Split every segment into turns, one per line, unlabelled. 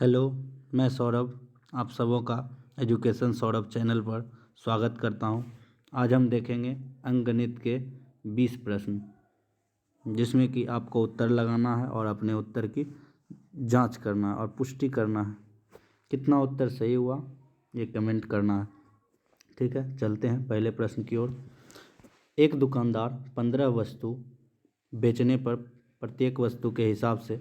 Hello, मैं सौरभ आप सबों का एजुकेशन सौरभ चैनल पर स्वागत करता हूं। आज हम देखेंगे अंकगणित के 20 प्रश्न, जिसमें कि आपको उत्तर लगाना है और अपने उत्तर की जांच करना है और पुष्टि करना है। कितना उत्तर सही हुआ ये कमेंट करना है। ठीक है, चलते हैं पहले प्रश्न की ओर। एक दुकानदार 15 वस्तु बेचने पर प्रत्येक वस्तु के हिसाब से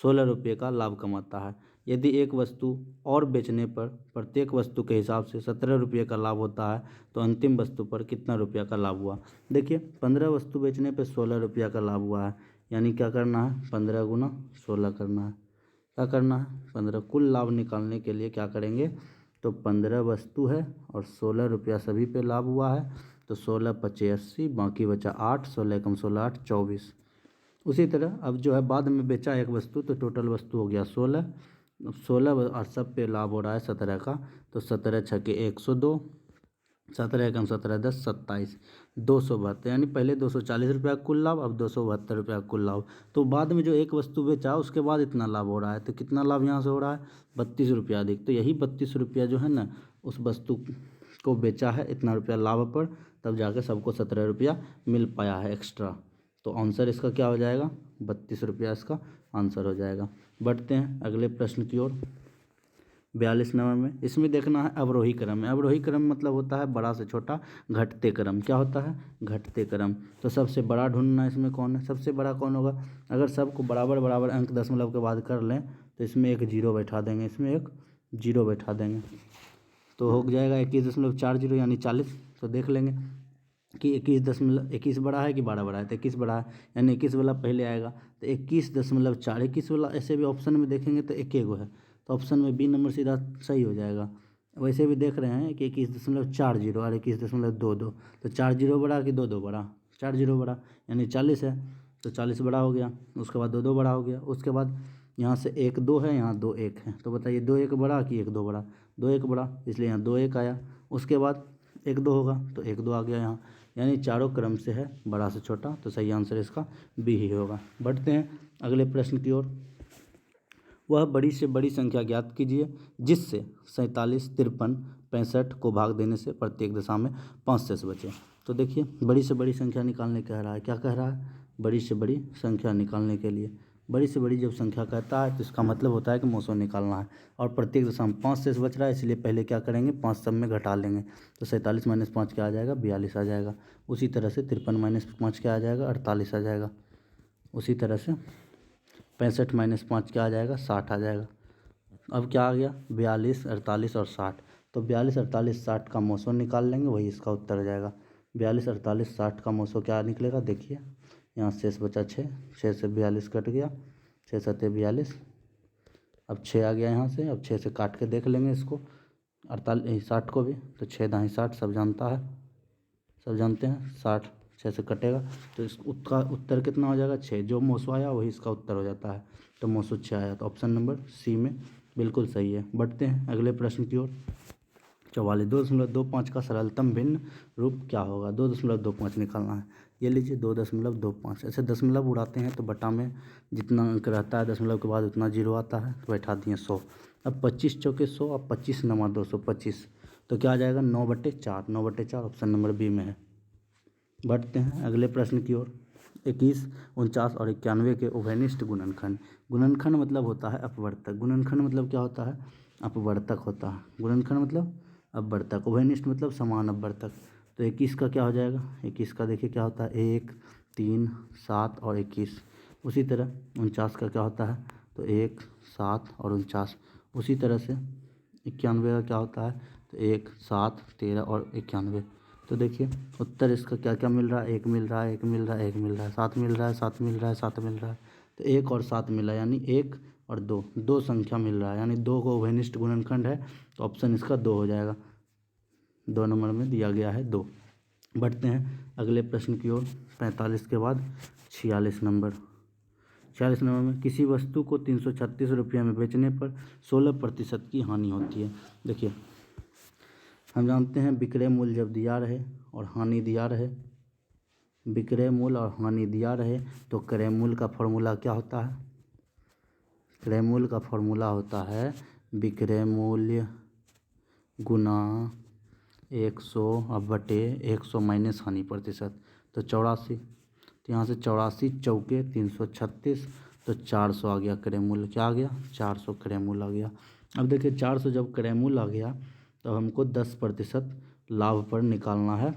16 रुपये का लाभ कमाता है। यदि एक वस्तु और बेचने पर प्रत्येक वस्तु के हिसाब से 17 रुपये का लाभ होता है तो अंतिम वस्तु पर कितना रुपया का लाभ हुआ। देखिए, 15 वस्तु बेचने पर 16 रुपया का लाभ हुआ है, यानी क्या करना है, 15 गुना 16 करना है। क्या करना है, 15। कुल लाभ निकालने के लिए क्या करेंगे, तो 15 वस्तु है और 16 रुपया सभी पे लाभ हुआ है, तो 16 पचे 80, बाकी बचा 8, 16 कम 16 8 24। उसी तरह अब जो है बाद में बेचा एक वस्तु, तो टोटल वस्तु हो गया 16। 16 और सब पे लाभ हो रहा है 17 का, तो 17 छके 102, 17 एकम 17 10 27, 272, यानी पहले 240 रुपया कुल लाभ, अब 272 रुपया कुल लाभ। तो बाद में जो एक वस्तु बेचा उसके बाद इतना लाभ हो रहा है, तो कितना लाभ यहाँ से हो रहा है, 32 रुपया अधिक। तो यही 32 रुपया जो है ना, उस वस्तु को बेचा है इतना रुपया लाभ पर, तब जाके सबको 17 रुपया मिल पाया है एक्स्ट्रा। तो आंसर इसका क्या हो जाएगा, 32 रुपया इसका आंसर हो जाएगा। बढ़ते हैं अगले प्रश्न की ओर। 42 नंबर में इसमें देखना है अवरोही क्रम में। अवरोही क्रम मतलब होता है बड़ा से छोटा, घटते क्रम। क्या होता है, घटते क्रम। तो सबसे बड़ा ढूंढना है, इसमें कौन है, सबसे बड़ा कौन होगा। अगर सबको बराबर बराबर अंक दशमलव के बाद कर लें तो इसमें एक जीरो बैठा देंगे, इसमें एक जीरो बैठा देंगे, तो हो जाएगा 21.40 यानी 40। तो देख लेंगे कि 21 बड़ा है कि 12 बड़ा है, तो 21 बड़ा है, यानी 21 वाला पहले आएगा। तो 21.4, 21 वाला ऐसे भी ऑप्शन में देखेंगे तो एक गो है, तो ऑप्शन में बी नंबर सीधा सही हो जाएगा। वैसे भी देख रहे हैं कि 21.40 और 21.22, तो 4 जीरो बड़ा कि 2 2 बड़ा, 4 जीरो बड़ा यानी 40 है, तो 40 बड़ा हो गया। उसके बाद 2 2 बड़ा हो गया। उसके बाद यहाँ से 1 2 है, यहाँ 2 1 है, तो बताइए 2 1 बड़ा कि 1 2 बड़ा, 2 1 बड़ा, इसलिए यहाँ 2 1 आया। उसके बाद 1 2 होगा तो 1 2 आ गया यहाँ, यानी चारों क्रम से है बड़ा से छोटा, तो सही आंसर इसका बी ही होगा। बढ़ते हैं अगले प्रश्न की ओर। वह बड़ी से बड़ी संख्या ज्ञात कीजिए जिससे 47 53 65 को भाग देने से प्रत्येक दशा में 5 शेष बचे। तो देखिए, बड़ी से बड़ी संख्या निकालने कह रहा है। क्या कह रहा है, बड़ी से बड़ी संख्या निकालने के लिए। बड़ी से बड़ी जब संख्या कहता है तो इसका मतलब होता है कि मोसो निकालना है, और प्रत्येक दशा में 5 शेष बच रहा है, इसलिए पहले क्या करेंगे, 5 सब में घटा लेंगे, तो 47 माइनस 5 क्या आ जाएगा, 42 आ जाएगा। उसी तरह से 53 माइनस 5 क्या आ जाएगा, 48 आ जाएगा। उसी तरह से 65 माइनस 5 क्या आ जाएगा, 60 आ जाएगा। अब क्या आ गया, 42 48 और 60, तो 42 48 60 का मोसो निकाल लेंगे, वही इसका उत्तर हो जाएगा। 42 48 60 का मोसो क्या निकलेगा, देखिए यहाँ शेष बचा 6, 6 से 42 कट गया, 6 7 42, अब 6 आ गया यहाँ से। अब 6 से काट के देख लेंगे इसको, 48 60 को भी, तो 6 दाही 60 सब जानता है, सब जानते हैं, 60 6 से कटेगा, तो इस उसका उत्तर कितना हो जाएगा, 6। जो मोसो आया वही इसका उत्तर हो जाता है, तो मोसो 6 आया, तो ऑप्शन नंबर सी में बिल्कुल सही है। बढ़ते हैं अगले प्रश्न की ओर। 44 2.25 का सरलतम भिन्न रूप क्या होगा। 2.25 निकालना है। ये लीजिए 2.25, ऐसे दशमलव उड़ाते हैं तो बटा में जितना अंक रहता है दशमलव के बाद उतना जीरो आता है, तो बैठा दिए 100। अब 25 चौके 100, अब 25 नमा 225, तो क्या आ जाएगा, 9/4, 9/4 ऑप्शन नंबर बी में है। बढ़ते हैं अगले प्रश्न की ओर। 21 49 और 91 के उभयनिष्ठ गुणनखंड। गुणनखंड मतलब होता है अपवर्तक। गुणनखंड मतलब क्या होता है, अपवर्तक होता है। गुणनखंड मतलब अपवर्तक, उभयनिष्ठ मतलब समान अपवर्तक। तो 21 का क्या हो जाएगा, 21 का देखिए क्या होता है, 1 3 7 और 21। उसी तरह 49 का क्या होता है, तो 1 7 और 49। उसी तरह से 91 का क्या होता है, तो 1 7 13 और 91। तो देखिए उत्तर इसका क्या क्या मिल रहा है, 1 मिल रहा है, 1 मिल रहा है, 1 मिल रहा है, 7 मिल रहा है, 7 मिल रहा है, 7 मिल रहा है, तो 1 और 7 मिला, यानी 1 और 2, 2 संख्या मिल रहा है, यानी 2 को उभयनिष्ठ गुणनखंड है, तो ऑप्शन इसका 2 हो जाएगा। 2 नंबर में दिया गया है 2। बढ़ते हैं अगले प्रश्न की ओर। 45 के बाद 46 नंबर। 46 नंबर में किसी वस्तु को 336 रुपये में बेचने पर 16% की हानि होती है। देखिए, हम जानते हैं विक्रय मूल्य जब दिया रहे और हानि दिया रहे, विक्रय मूल्य और हानि दिया रहे, तो क्रय मूल्य का फॉर्मूला क्या होता है, क्रय मूल्य का फॉर्मूला होता है विक्रय मूल्य गुना 100 अब बटे 100 माइनस हानि प्रतिशत, तो 84। तो यहाँ से 84 चौके 336, तो 400 आ गया क्रय मूल्य। क्या आ गया? 400 क्रय मूल्य आ गया। अब देखिए 400 जब क्रय मूल्य आ गया तो हमको 10% लाभ पर निकालना है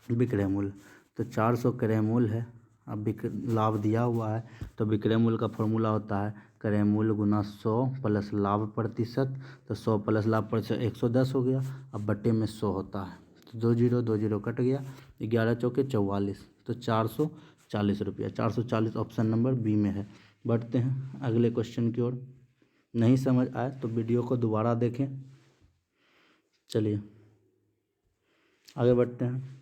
विक्रय मूल्य। तो 400 क्रय मूल्य है, अब लाभ दिया हुआ है तो विक्रय मूल्य का फॉर्मूला होता है क्रय मूल्य गुना 100 प्लस लाभ प्रतिशत। तो 100 प्लस लाभ प्रतिशत 110 हो गया, अब बटे में 100 होता है, तो 2 जीरो कट गया, 11 चौके 44, तो 440 रुपया। 440 ऑप्शन नंबर बी में है। बढ़ते हैं अगले क्वेश्चन की ओर। नहीं समझ आए तो वीडियो को दोबारा देखें। चलिए आगे बढ़ते हैं।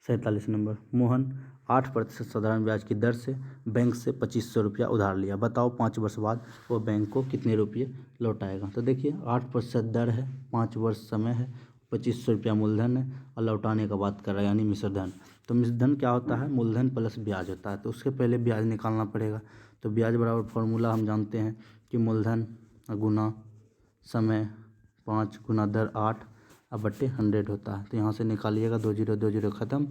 47 नंबर, मोहन 8% साधारण ब्याज की दर से बैंक से 2500 रुपया उधार लिया। बताओ 5 वर्ष बाद वो बैंक को कितने रुपये लौटाएगा। तो देखिए 8% दर है, 5 वर्ष समय है, 2500 रुपया मूलधन है और लौटाने का बात कर रहा है यानी मिश्र धन। तो मिश्र धन क्या होता है? मूलधन प्लस ब्याज होता है, तो उसके पहले ब्याज निकालना पड़ेगा। तो ब्याज बराबर फॉर्मूला हम जानते हैं कि मूलधन गुना समय 5 गुना दर 8 अब बट्टे 100 होता है। तो यहाँ से निकालिएगा 2 जीरो ख़त्म,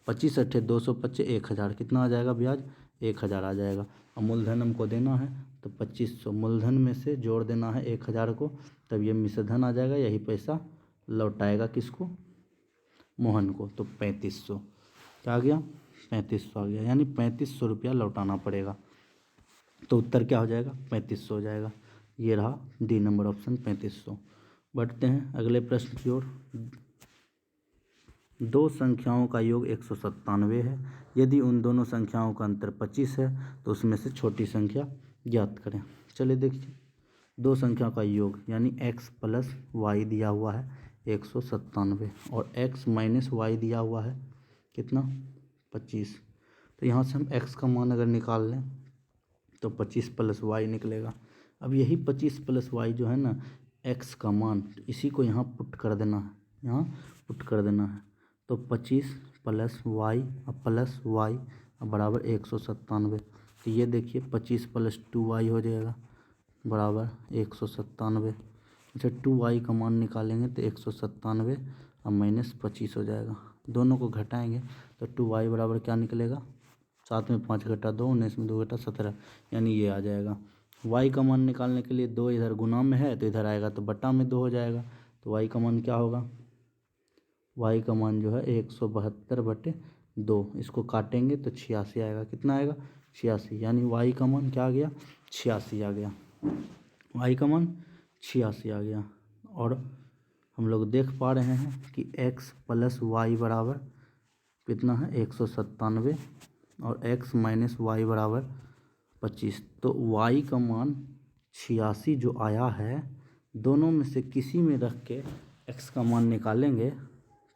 25 अट्ठे 225, 1000 कितना आ जाएगा ब्याज? 1000 आ जाएगा। और मूलधन हमको देना है तो 2500 मूलधन में से जोड़ देना है 1000 को, तब ये मिश्रधन आ जाएगा। यही पैसा लौटाएगा किसको? मोहन को। तो 3500 क्या आ गया? 3500 आ गया, यानी 3500 रुपया लौटाना पड़ेगा। तो उत्तर क्या हो जाएगा? 3500 हो जाएगा। ये रहा डी नंबर ऑप्शन 3500। बढ़ते हैं अगले प्रश्न की ओर। दो संख्याओं का योग 197 है। यदि उन दोनों संख्याओं का अंतर 25 है तो उसमें से छोटी संख्या ज्ञात करें। चलिए देखिए, दो संख्या का योग यानी x प्लस वाई दिया हुआ है 197 और x माइनस वाई दिया हुआ है कितना? 25। तो यहाँ से हम x का मान अगर निकाल लें तो 25 प्लस वाई निकलेगा। अब यही 25 प्लस वाई जो है ना x का मान, इसी को यहाँ पुट कर देना है, यहाँ पुट कर देना है। तो 25 प्लस वाई अब प्लस वाई अब बराबर 197। तो ये देखिए 25 प्लस 2y हो जाएगा बराबर 197। अच्छा 2y का मान निकालेंगे तो 197 और माइनस 25 हो जाएगा। दोनों को घटाएंगे तो 2y बराबर क्या निकलेगा? 7 में 5 घटा 2, 19 में 2 घटा 17, यानी ये आ जाएगा। y का मान निकालने के लिए 2 इधर गुना में है तो इधर आएगा तो बटा में 2 हो जाएगा। तो y का मान क्या होगा? y का मान जो है 172/2, इसको काटेंगे तो 86 आएगा। कितना आएगा? 86, यानी y का मान क्या आ गया? 86 आ गया। y का मान 86 आ गया। और हम लोग देख पा रहे हैं कि x प्लस वाई बराबर कितना है? 197 और x माइनस वाई बराबर 25। तो y का मान 86 जो आया है, दोनों में से किसी में रख के x का मान निकालेंगे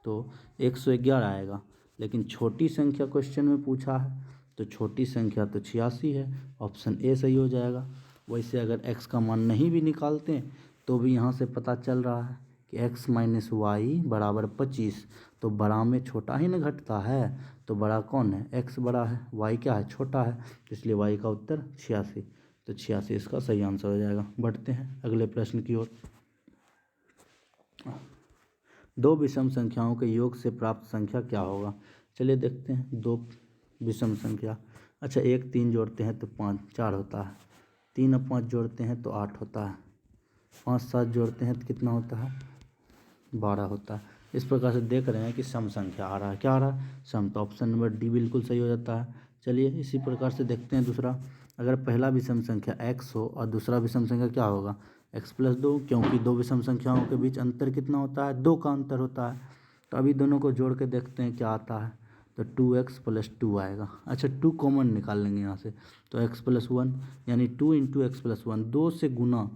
तो 111 आएगा। लेकिन छोटी संख्या क्वेश्चन में पूछा है तो छोटी संख्या तो 86 है, ऑप्शन ए सही हो जाएगा। वैसे अगर x का मान नहीं भी निकालते तो भी यहाँ से पता चल रहा है कि x माइनस वाई बराबर 25, तो बड़ा में छोटा ही न घटता है। तो बड़ा कौन है? x बड़ा है, y क्या है? छोटा है, इसलिए y का उत्तर 86। तो 86 इसका सही आंसर हो जाएगा। बढ़ते हैं अगले प्रश्न की ओर। दो विषम संख्याओं के योग से प्राप्त संख्या क्या होगा? चलिए देखते हैं। दो विषम संख्या, अच्छा 1 3 जोड़ते हैं तो 5 4 होता है, 3 और 5 जोड़ते हैं तो 8 होता है, 5 7 जोड़ते हैं तो कितना होता है? 12 होता है। इस प्रकार से देख रहे हैं कि सम संख्या आ रहा है। क्या आ रहा है? सम। तो ऑप्शन नंबर डी बिल्कुल सही हो जाता है। चलिए इसी प्रकार से देखते हैं दूसरा। अगर पहला विषम संख्या x हो और दूसरा विषम संख्या क्या होगा? x प्लस 2, क्योंकि दो विषम संख्याओं के बीच अंतर कितना होता है? 2 का अंतर होता है। तो अभी दोनों को जोड़ के देखते हैं क्या आता है। तो 2x प्लस 2 आएगा। अच्छा 2 कॉमन निकाल लेंगे यहाँ से, तो x प्लस 1 यानी 2 इंटू एक्स प्लस 1, 2 से गुना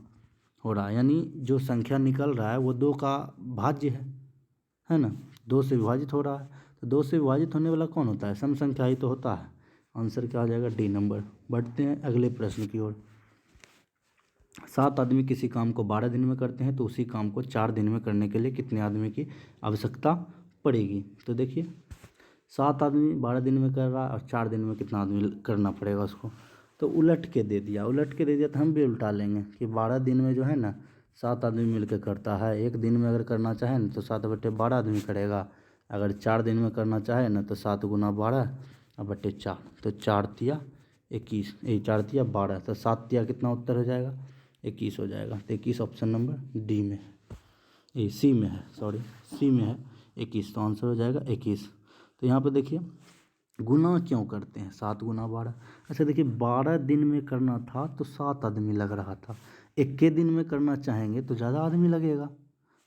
हो रहा है, यानी जो संख्या निकल रहा है वो 2 का भाज्य है ना, 2 से विभाजित हो रहा है। तो 2 से विभाजित होने वाला कौन होता है? सम संख्या ही तो होता है। आंसर क्या आ जाएगा? D number. बढ़ते हैं अगले प्रश्न की ओर। 7 आदमी किसी काम को 12 दिन में करते हैं तो उसी काम को 4 दिन में करने के लिए कितने आदमी की आवश्यकता पड़ेगी? तो देखिए 7 आदमी 12 दिन में कर रहा है और 4 दिन में कितना आदमी करना पड़ेगा उसको। तो उलट के दे दिया, तो हम भी उल्टा लेंगे कि 12 दिन में जो है ना 7 आदमी मिलकर करता है। एक दिन में अगर करना चाहे ना तो 7/12 आदमी करेगा। अगर 4 दिन में करना चाहे ना तो 7 गुना 12/4, तो 4 तिया 21, 4 तिया 12, तो 7 तिया कितना उत्तर हो जाएगा? 21 हो जाएगा। तो 21 ऑप्शन नंबर डी में है, सी में है, सी में है 21, तो आंसर हो जाएगा 21। तो यहाँ पे देखिए गुना क्यों करते हैं 7 गुना 12। अच्छा देखिए 12 दिन में करना था तो 7 आदमी लग रहा था, 21 दिन में करना चाहेंगे तो ज़्यादा आदमी लगेगा,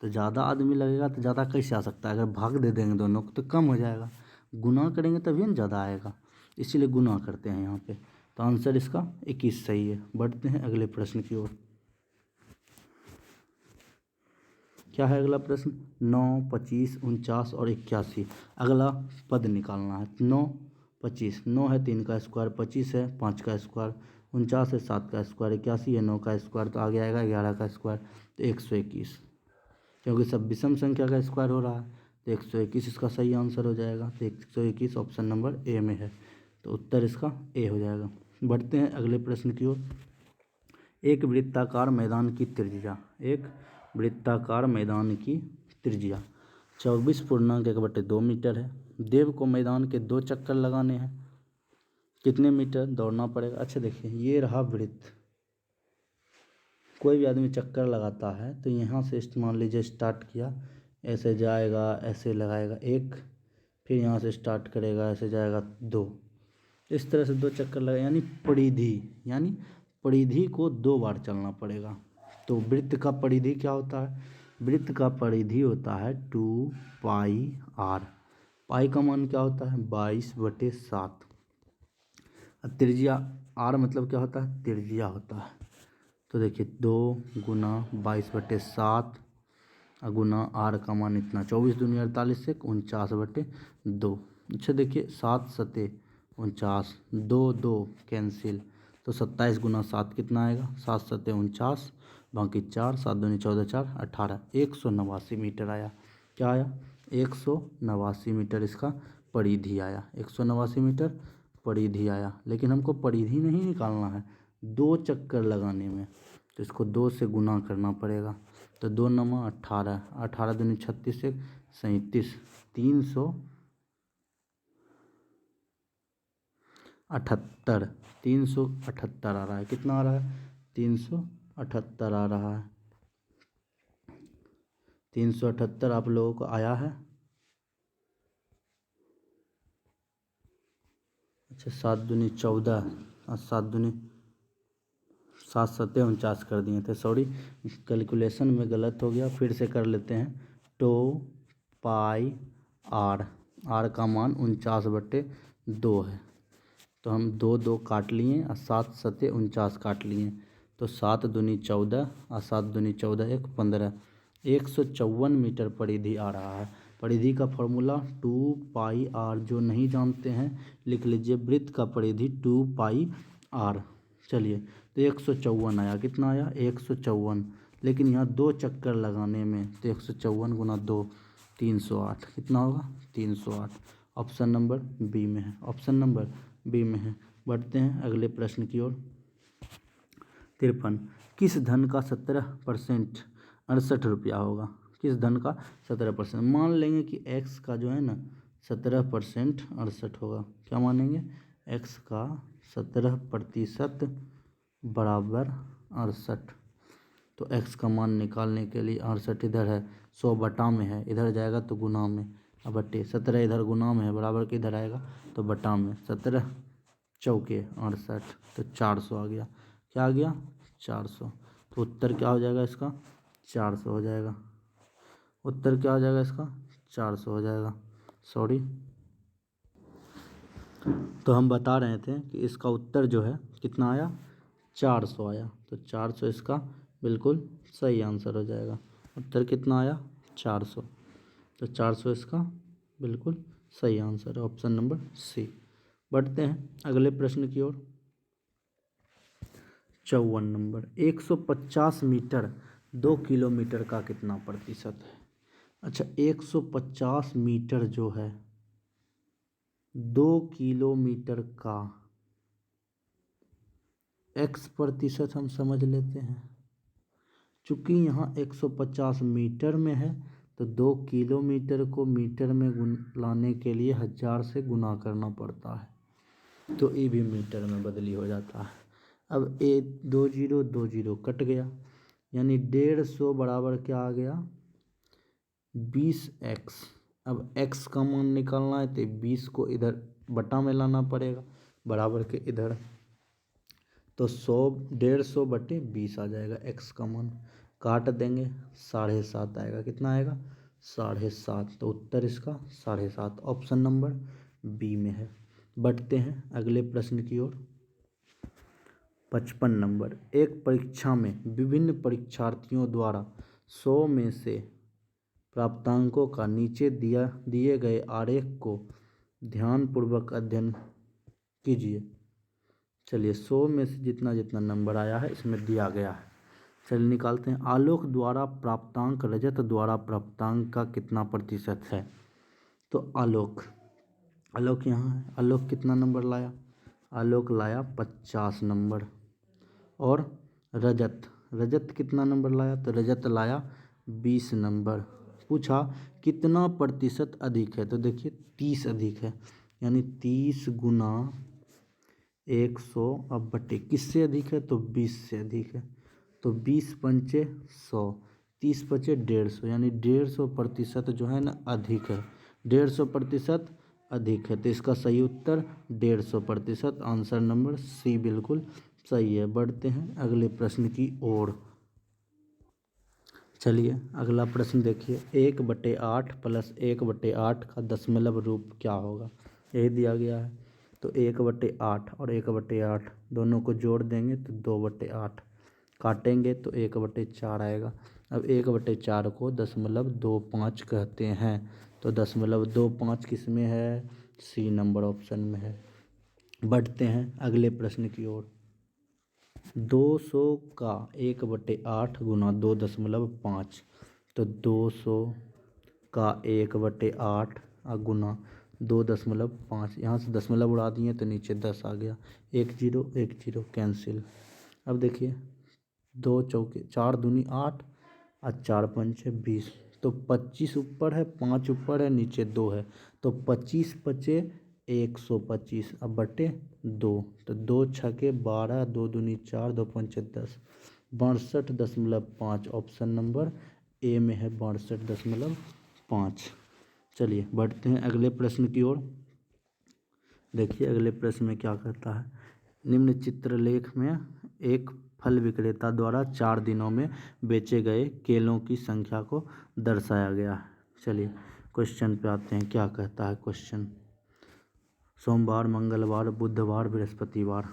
तो ज़्यादा आदमी लगेगा तो ज़्यादा कैसे आ सकता है? अगर भाग दे देंगे दोनों को तो कम हो जाएगा, गुना करेंगे तभी ना ज़्यादा आएगा, इसीलिए गुना करते हैं यहाँ पे। तो आंसर इसका 21 सही है। बढ़ते हैं अगले प्रश्न की ओर। क्या है अगला प्रश्न? 9, 25, 49 और 81। अगला पद निकालना है। 9, 25, 9 है 3 का स्क्वायर, 25 है 5 का स्क्वायर, 49 है 7 का स्क्वायर, 81 है 9 का स्क्वायर, तो आगे आएगा 11 का स्क्वायर, तो 121। क्योंकि सब विषम संख्या का स्क्वायर हो रहा है तो 121 इसका सही आंसर हो जाएगा। तो 121 ऑप्शन नंबर ए में है, तो उत्तर इसका ए हो जाएगा। बढ़ते हैं अगले प्रश्न की ओर। एक वृत्ताकार मैदान की त्रिज्या, एक वृत्ताकार मैदान की त्रिज्या 24.1/2 मीटर है। देव को मैदान के 2 चक्कर लगाने हैं, कितने मीटर दौड़ना पड़ेगा? अच्छा देखिए ये रहा वृत्त, कोई भी आदमी चक्कर लगाता है तो यहाँ से मान लीजिए स्टार्ट किया, ऐसे जाएगा, ऐसे लगाएगा 1, फिर यहाँ से स्टार्ट करेगा, ऐसे जाएगा 2, इस तरह से 2 चक्कर लगा, यानी परिधि को 2 बार चलना पड़ेगा। तो वृत्त का परिधि क्या होता है? वृत्त का परिधि होता है 2πr। पाई का मान क्या होता है? 22/7। त्रिज्या r मतलब क्या होता है? त्रिज्या होता है। तो देखिए 2 गुना 22/7 गुना r का मान इतना 24 दूनी 48 से 49/2। अच्छा देखिए 7 सते 49, 2 2 कैंसिल, तो 27 गुना 7 कितना आएगा? 7 सते 49, बाकी 4, 7 दूनी 14, 4 18, 189 मीटर आया। क्या आया? 189 मीटर इसका परिधि आया, 189 मीटर परिधि आया। लेकिन हमको परिधि नहीं निकालना है, 2 चक्कर लगाने में, तो इसको 2 से गुना करना पड़ेगा। तो 2 9 18, 18 दूनी 36 से 37, 378, 378 आ रहा है। कितना आ रहा है? 378 आ रहा है। 378 आप लोगों को आया है? अच्छा 7 दूनी 14 और 7 दूनी 7 सते 49 कर दिए थे, सॉरी कैलकुलेशन में गलत हो गया, फिर से कर लेते हैं। 2πr, r का मान 49/2 है, तो हम 2 2 काट लिए और 7 सते 49 काट लिए, तो 7 दूनी 14 और 7 दूनी 14 1 15, 154 मीटर परिधि आ रहा है। परिधि का फॉर्मूला 2πr, जो नहीं जानते हैं लिख लीजिए, वृत्त का परिधि 2πr। चलिए तो 154 आया। कितना आया? 154, लेकिन यहाँ 2 चक्कर लगाने में, तो 154 गुना 2 308, कितना होगा? 308। ऑप्शन नंबर बी में है, ऑप्शन नंबर बी में है। बढ़ते हैं अगले प्रश्न की ओर। 53, किस धन का 17% 68 रुपया होगा? किस धन का 17%? मान लेंगे कि x का जो है ना 17% 68 होगा। क्या मानेंगे? x का 17% बराबर 68। तो x का मान निकालने के लिए 68 इधर है, 100 बटा में है, इधर जाएगा तो गुना में, अब बटे 17 इधर गुना में है, बराबर के इधर आएगा तो बटा में, 17 चौके 68, तो 400 आ गया। क्या आ गया? 400। तो उत्तर क्या हो जाएगा इसका? 400 हो जाएगा। उत्तर क्या हो जाएगा इसका? 400 हो जाएगा, सॉरी। तो हम बता रहे थे कि इसका उत्तर जो है कितना आया? 400 आया, तो 400 इसका बिल्कुल सही आंसर हो जाएगा। उत्तर कितना आया? 400, तो 400 इसका बिल्कुल सही आंसर है, ऑप्शन नंबर सी। बढ़ते हैं अगले प्रश्न की ओर। 54 नंबर, 150 मीटर 2 किलोमीटर का कितना प्रतिशत है? अच्छा 150 मीटर जो है 2 किलोमीटर का x प्रतिशत हम समझ लेते हैं। चूँकि यहाँ 150 मीटर में है तो 2 किलोमीटर को मीटर में लाने के लिए 1000 से गुना करना पड़ता है, तो ये भी मीटर में बदली हो जाता है। अब ए 2 जीरो 2 जीरो कट गया, यानी 150 बराबर क्या आ गया 20x। अब x का मान निकालना है तो 20 को इधर बटा में लाना पड़ेगा बराबर के इधर, तो 150 बटे 20 आ जाएगा x का मान। काट देंगे 7.5 आएगा, कितना आएगा 7.5, तो उत्तर इसका 7.5 ऑप्शन नंबर बी में है। बढ़ते हैं अगले प्रश्न की ओर। 55 नंबर, एक परीक्षा में विभिन्न परीक्षार्थियों द्वारा 100 में से प्राप्तांकों का नीचे दिए गए आरेख को ध्यानपूर्वक अध्ययन कीजिए। चलिए 100 में से जितना जितना नंबर आया है इसमें दिया गया है, चलिए निकालते हैं। आलोक द्वारा प्राप्तांक रजत द्वारा प्राप्तांक का कितना प्रतिशत है? तो आलोक यहाँ है, आलोक कितना नंबर लाया? आलोक लाया 50 नंबर। और रजत कितना नंबर लाया? तो रजत लाया 20 नंबर। पूछा कितना प्रतिशत अधिक है? तो देखिए 30 अधिक है, यानी 30 गुना 100 अब बटे किससे अधिक है? तो 20 से अधिक है, तो 20 पंचे 100, 30 पचे 150, यानी 150% जो है ना अधिक है, 150% अधिक है, तो इसका सही उत्तर 150%, आंसर नंबर सी बिल्कुल सही है। बढ़ते हैं अगले प्रश्न की ओर। चलिए अगला प्रश्न देखिए, 1/8 प्लस 1/8 का दशमलव रूप क्या होगा? यही दिया गया है, तो 1/8 और 1/8 दोनों को जोड़ देंगे तो 2/8, काटेंगे तो 1/4 आएगा। अब 1/4 को 0.25 कहते हैं, तो 0.25 किस में है? सी नंबर ऑप्शन में है। बढ़ते हैं अगले प्रश्न की ओर। 200 का 1/8 गुना 2.5, तो 200 का 1/8 गुना 2.5, यहाँ से दशमलव उड़ा दिए तो नीचे 10 आ गया, 1 0 कैंसिल। अब देखिए 2 चौके 4 दूनी 8 और 4 पंचे 20, तो 25 ऊपर है, 5 ऊपर है, नीचे 2 है, तो 25 पचे 125 अब बटे 2, तो 2 छके 12, 2 दूनी 4, 2 पंचे 10, 62.5 ऑप्शन नंबर ए में है 62.5। चलिए बढ़ते हैं अगले प्रश्न की ओर। देखिए अगले प्रश्न में क्या कहता है, निम्न चित्रलेख में एक फल विक्रेता द्वारा 4 दिनों में बेचे गए केलों की संख्या को दर्शाया गया है। चलिए क्वेश्चन पे आते हैं, क्या कहता है क्वेश्चन। सोमवार, मंगलवार, बुधवार, बृहस्पतिवार,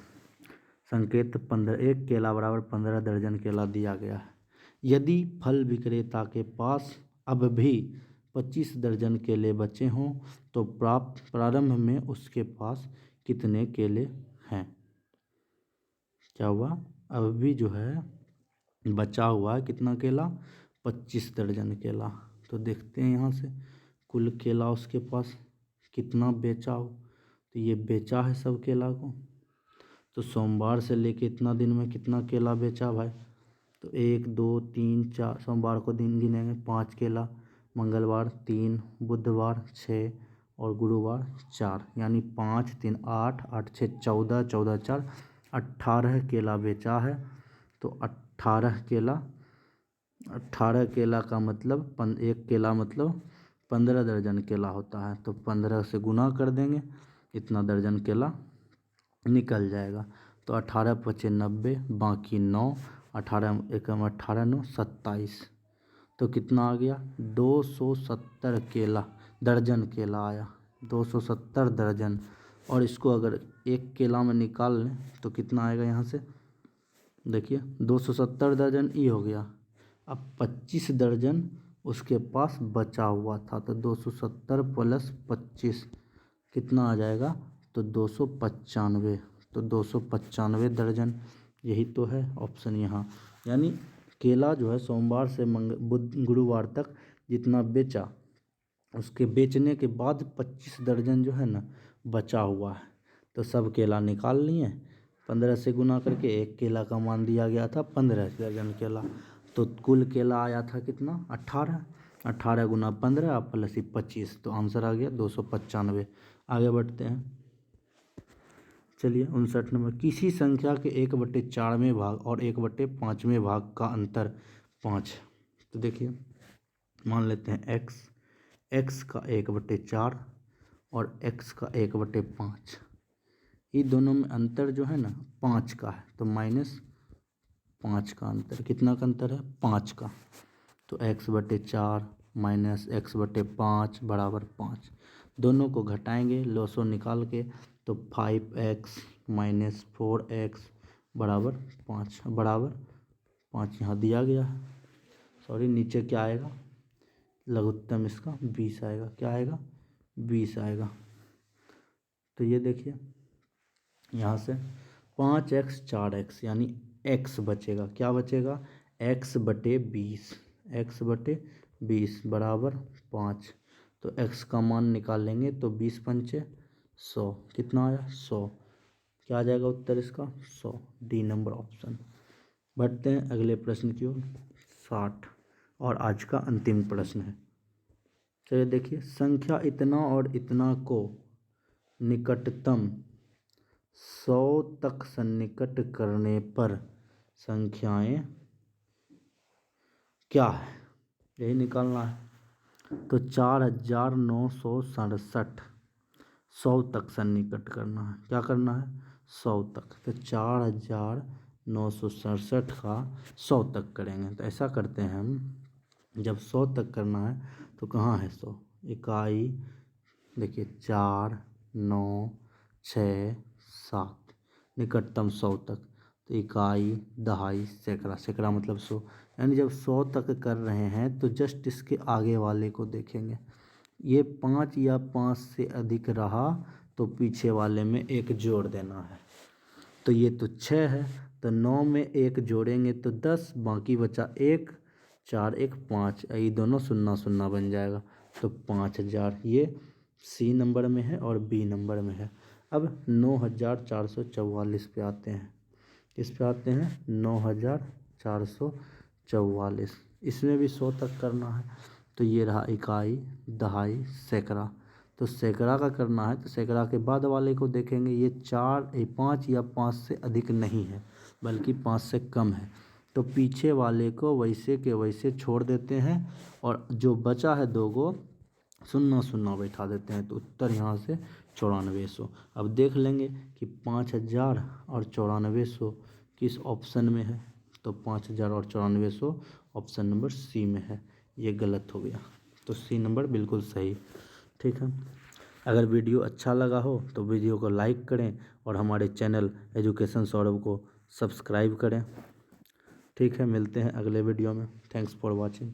संकेत 15, एक केला बराबर 15 दर्जन केला दिया गया है। यदि फल विक्रेता के पास अब भी 25 दर्जन केले बचे हों तो प्रारंभ में उसके पास कितने केले हैं? क्या हुआ? अब भी जो है बचा हुआ है कितना केला? 25 दर्जन केला। तो देखते हैं यहाँ से कुल केला उसके पास कितना बेचा हो, तो ये बेचा है सब केला को, तो सोमवार से लेके इतना दिन में कितना केला बेचा भाई? तो 1 2 3 4, सोमवार को दिन गिनेंगे 5 केला, मंगलवार 3, बुधवार 6 और गुरुवार 4, यानी 5 3 8, 8 6 14, 14 4 18 केला बेचा है। तो 18 केला का मतलब एक केला मतलब 15 दर्जन केला होता है, तो 15 से गुना कर देंगे, इतना दर्जन केला निकल जाएगा। तो 18 पचे 90, बाकी 9, 18 एकम 18 9 27, तो कितना आ गया? 270 केला दर्जन केला आया, 270 दर्जन। और इसको अगर एक केला में निकाल लें तो कितना आएगा? यहाँ से देखिए 270 दर्जन ये हो गया, अब 25 दर्जन उसके पास बचा हुआ था, तो 270 प्लस 25 कितना आ जाएगा? तो 295, तो 295 दर्जन, यही तो है ऑप्शन यहाँ। यानी केला जो है सोमवार से गुरुवार तक जितना बेचा, उसके बेचने के बाद 25 दर्जन जो है ना बचा हुआ है, तो सब केला निकाल लिए, 15 से गुना करके एक केला का मान दिया गया था 15 दर्जन केला, तो कुल केला आया था कितना 18। 18 गुना 15 प्लस 25, तो आंसर आ गया 295। आगे बढ़ते हैं। चलिए 59 नंबर, किसी संख्या के 1/4वें भाग और 1/5वें भाग का अंतर 5। तो देखिए मान लेते हैं x का 1/4 और x का 1/5, ये दोनों में अंतर जो है ना 5 का है, तो -5 का अंतर, कितना का अंतर है 5 का, तो x/4 माइनस x/5 बराबर 5। दोनों को घटाएंगे लॉसो निकाल के, तो 5x माइनस 4x बराबर 5 बराबर 5 यहाँ दिया गया है। सॉरी नीचे क्या आएगा, लघुत्तम इसका 20 आएगा, क्या आएगा 20 आएगा। तो ये देखिए यहाँ से 5x 4x यानी x बचेगा, क्या बचेगा x/20, x/20 बराबर 5। तो x का मान निकाल लेंगे तो 20 पंचे 100, कितना आया 100, क्या आ जाएगा उत्तर इसका 100, डी नंबर ऑप्शन। बढ़ते हैं अगले प्रश्न की ओर 60, और आज का अंतिम प्रश्न है। चलिए देखिए, संख्या इतना और इतना को निकटतम 100 तक सन्निकट करने पर संख्याएं क्या है, यही निकालना है। तो 4967 100 तक सन्निकट करना है, क्या करना है 100 तक, तो 4967 का 100 तक करेंगे। तो ऐसा करते हैं हम, जब 100 तक करना है तो कहाँ है 100, इकाई देखिए 4 9 6 7, निकटतम 100 तक, तो इकाई दहाई सैकड़ा, सैकड़ा मतलब 100, यानी जब 100 तक कर रहे हैं तो जस्ट इसके आगे वाले को देखेंगे, ये 5 या 5 से अधिक रहा तो पीछे वाले में 1 जोड़ देना है। तो ये तो 6 है, तो 9 में 1 जोड़ेंगे तो 10, बाकी बचा 1, 4 1 5, ये दोनों 0 0 बन जाएगा, तो 5000 ये सी नंबर में है और बी नंबर में है। अब 9444 पे आते हैं, किस पे आते हैं 9444, इसमें भी 100 तक करना है। तो ये रहा इकाई दहाई सैकड़ा, तो सैकड़ा का करना है तो सैकड़ा के बाद वाले को देखेंगे, ये 5 या 5 से अधिक नहीं है बल्कि 5 से कम है, तो पीछे वाले को वैसे के वैसे छोड़ देते हैं और जो बचा है 2 को 0 0 बैठा देते हैं, तो उत्तर यहाँ से 9400। अब देख लेंगे कि 5000 और 9400 किस ऑप्शन में है, तो 5000 और 9400 ऑप्शन नंबर सी में है, ये गलत हो गया, तो सी नंबर बिल्कुल सही। ठीक है, अगर वीडियो अच्छा लगा हो तो वीडियो को लाइक करें और हमारे चैनल एजुकेशन सौरभ को सब्सक्राइब करें। ठीक है, मिलते हैं अगले वीडियो में। Thanks for watching.